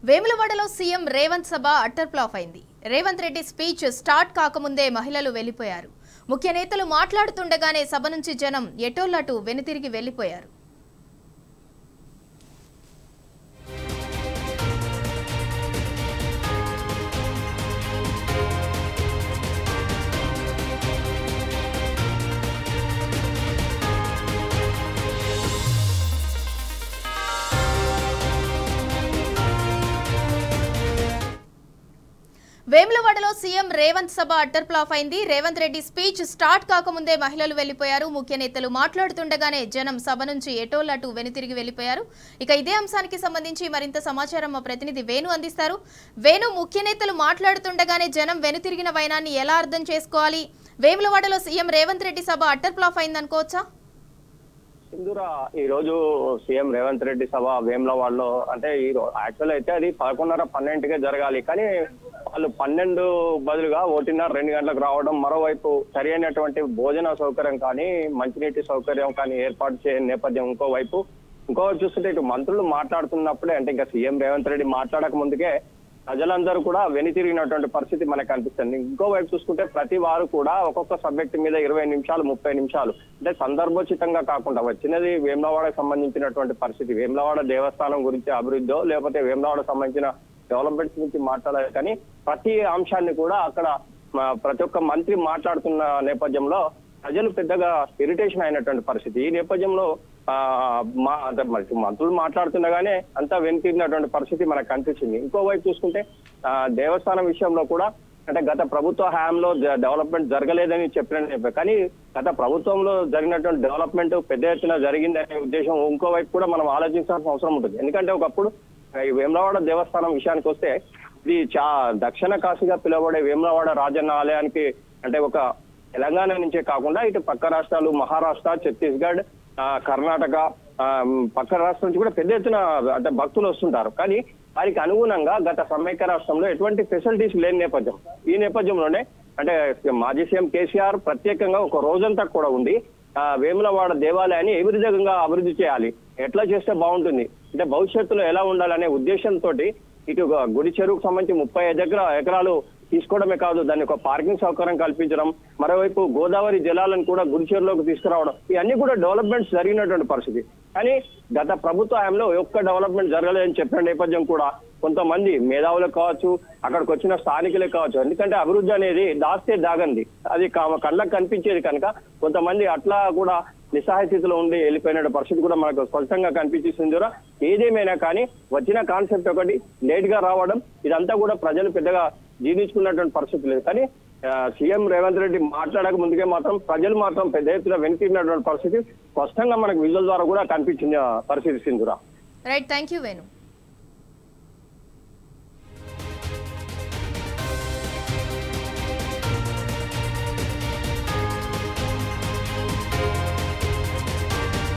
వేములవాడలో సీఎం రేవంత్ సభ utter flop అయింది. Revanth Reddy speech start కాకముందే మహిళలు వెళ్లిపోయారు. ముఖ్య నేతలు మాట్లాడుతుండగానే సభ నుంచి జనం ఎటోళ్లటు వెనుతిరిగి వెళ్లిపోయారు. వేములవాడలో సీఎం రేవంత్ సభ అట్టర్ ఫ్లాప్ అయింది. రేవంత్ రెడ్డి స్పీచ్ స్టార్ట్ కాకముందే మహిళలు వెళ్లిపోయారు. ముఖ్య నేతలు మాట్లాడుతుండగానే జనం సభ నుంచి ఎటోళ్లటు వెనుతిరిగి వెళ్లిపోయారు. ఇక ఇదే అంశానికి సంబంధించి మరింత సమాచారం మా ప్రతినిధి వేణు అందిస్తారు. వేణు, ముఖ్య నేతలు మాట్లాడుతుండగానే జనం వెనుతిరిగిన వైనాన్ని ఎలా అర్థం చేసుకోవాలి? వేములవాడలో సీఎం రేవంత్ రెడ్డి సభ అట్టర్ ఫ్లాప్ అయిందనుకోవచ్చా? సింధూర, ఈ రోజు సీఎం రేవంత్ రెడ్డి సభ వేములవాడలో అంటే ఈ యాక్చువల్ అయితే అది 11:30-12కే జరగాలి. కానీ వాళ్ళు 12 బదులుగా 1:30-2 గంటలకు రావడం, మరోవైపు సరి అయినటువంటి భోజన సౌకర్యం కానీ మంచినీటి సౌకర్యం కానీ ఏర్పాటు చేయని నేపథ్యం. ఇంకోవైపు చూస్తుంటే ఇటు మంత్రులు మాట్లాడుతున్నప్పుడే అంటే ఇంకా సీఎం రేవంత్ రెడ్డి మాట్లాడక ముందుకే ప్రజలందరూ కూడా వెనుతిరిగినటువంటి పరిస్థితి మనకు కనిపిస్తుంది. ఇంకోవైపు చూసుకుంటే ప్రతి వారు కూడా ఒక్కొక్క సబ్జెక్ట్ మీద 20 నిమిషాలు 30 నిమిషాలు అంటే సందర్భోచితంగా కాకుండా వచ్చినది వేములవాడకు సంబంధించినటువంటి పరిస్థితి. వేములవాడ దేవస్థానం గురించి అభివృద్ధో లేకపోతే వేములవాడకు సంబంధించిన డెవలప్మెంట్స్ గురించి మాట్లాడాలి. కానీ ప్రతి అంశాన్ని కూడా అక్కడ ప్రతి ఒక్క మంత్రి మాట్లాడుతున్న నేపథ్యంలో ప్రజలు పెద్దగా ఇరిటేషన్ అయినటువంటి పరిస్థితి. ఈ నేపథ్యంలో మంత్రులు మాట్లాడుతుండగానే అంతా వెనుతిరిగినటువంటి పరిస్థితి మనకు కనిపించింది. ఇంకోవైపు చూసుకుంటే దేవస్థానం విషయంలో కూడా అంటే గత ప్రభుత్వ హయాంలో డెవలప్మెంట్ జరగలేదని చెప్పిన, కానీ గత ప్రభుత్వంలో జరిగినటువంటి డెవలప్మెంట్ పెద్ద ఎత్తున జరిగిందనే ఉద్దేశం ఇంకోవైపు కూడా మనం ఆలోచించాల్సిన అవసరం ఉంటుంది. ఎందుకంటే ఒకప్పుడు ఈ వేములవాడ దేవస్థానం విషయానికి వస్తే ఇది దక్షిణ కాశీగా పిలువబడే వేములవాడ రాజన్న ఆలయానికి అంటే ఒక తెలంగాణ నుంచే కాకుండా ఇటు పక్క రాష్ట్రాలు మహారాష్ట్ర, ఛత్తీస్గఢ్, కర్ణాటక పక్క రాష్ట్రం నుంచి కూడా పెద్ద ఎత్తున అంటే భక్తులు వస్తుంటారు. కానీ వారికి అనుగుణంగా గత సమైక్య రాష్ట్రంలో ఎటువంటి ఫెసిలిటీస్ లేని నేపథ్యం. ఈ నేపథ్యంలోనే అంటే మాజీ సీఎం కేసీఆర్ ప్రత్యేకంగా ఒక రోజంతా కూడా ఉండి వేములవాడ దేవాలయాన్ని ఏ విధంగా అభివృద్ధి చేయాలి, ఎట్లా చేస్తే బాగుంటుంది, అంటే భవిష్యత్తులో ఎలా ఉండాలనే ఉద్దేశంతో ఇటు గుడి చెరువుకు సంబంధించి 35 ఎకరాలు తీసుకోవడమే కాదు, దాన్ని ఒక పార్కింగ్ సౌకర్యం కల్పించడం, మరోవైపు గోదావరి జలాలను కూడా గుడి చెరువులోకి తీసుకురావడం, ఇవన్నీ కూడా డెవలప్మెంట్స్ జరిగినటువంటి పరిస్థితి. కానీ గత ప్రభుత్వ హయాంలో ఒక్క డెవలప్మెంట్ జరగలేదని చెప్పిన నేపథ్యం కూడా కొంతమంది మేధావులకు కావచ్చు, అక్కడికి వచ్చిన స్థానికులే కావచ్చు. ఎందుకంటే అభివృద్ధి అనేది దాస్తే దాగంది, అది కళ్ళకు కనిపించేది కనుక కొంతమంది అట్లా కూడా నిస్సహాయ స్థితిలో ఉండి వెళ్ళిపోయిన పరిస్థితి కూడా మనకు స్పష్టంగా కనిపించేసింది. ఏదేమైనా కానీ వచ్చిన కాన్సెప్ట్ ఒకటి లేట్ గా రావడం, ఇదంతా కూడా ప్రజలు పెద్దగా జీర్ణించుకున్నటువంటి పరిస్థితి లేదు. కానీ సీఎం రేవంత్ రెడ్డి మాట్లాడక ముందుకే మాత్రం ప్రజలు మాత్రం పెద్ద ఎత్తున వెనుతిరిగినటువంటి పరిస్థితి స్పష్టంగా మనకు విజువల్ ద్వారా కూడా కనిపించిన పరిస్థితి Sindhura. Right, thank you Venu.